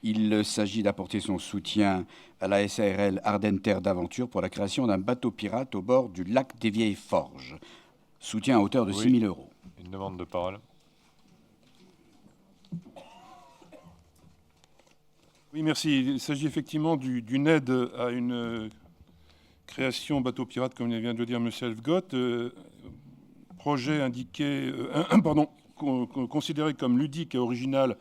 Il s'agit d'apporter son soutien à la SARL Ardennes Terre d'Aventure pour la création d'un bateau pirate au bord du lac des Vieilles Forges. Soutien à hauteur de 6 000 euros. Une demande de parole. Oui, merci. Il s'agit effectivement d'une aide à une création bateau pirate, comme vient de le dire M. Elfgott. Projet indiqué, considéré comme ludique et original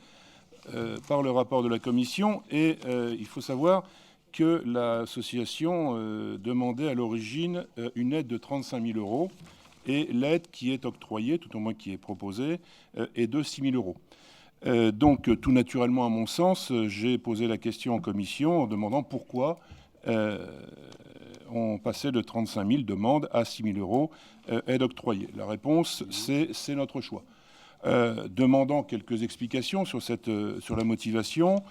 par le rapport de la commission. Et il faut savoir que l'association demandait à l'origine une aide de 35 000 euros et l'aide qui est octroyée, tout au moins qui est proposée, est de 6 000 euros. Donc, tout naturellement, à mon sens, j'ai posé la question en commission en demandant pourquoi on passait de 35 000 demandes à 6 000 euros aide octroyée. La réponse, c'est notre choix. Demandant quelques explications sur la motivation,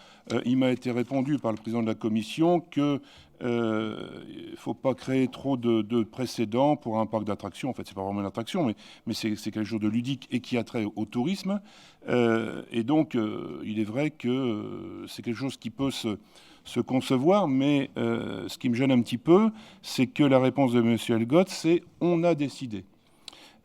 il m'a été répondu par le président de la commission qu'il ne faut pas créer trop de précédents pour un parc d'attractions. En fait, ce n'est pas vraiment une attraction, mais c'est quelque chose de ludique et qui a trait au tourisme. Et donc, il est vrai que c'est quelque chose qui peut se concevoir, mais ce qui me gêne un petit peu, c'est que la réponse de M. Elgott, c'est « on a décidé ».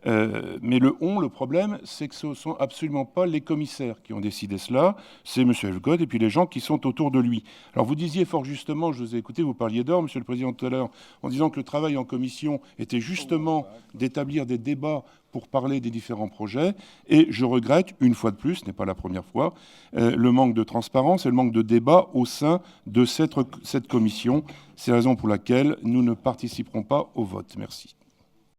Mais le problème, c'est que ce ne sont absolument pas les commissaires qui ont décidé cela, c'est M. Elfgott et puis les gens qui sont autour de lui. Alors vous disiez fort justement, je vous ai écouté, vous parliez d'or, Monsieur le Président, tout à l'heure, en disant que le travail en commission était justement d'établir des débats pour parler des différents projets. Et je regrette, une fois de plus, ce n'est pas la première fois, le manque de transparence et le manque de débat au sein de cette commission. C'est la raison pour laquelle nous ne participerons pas au vote. Merci.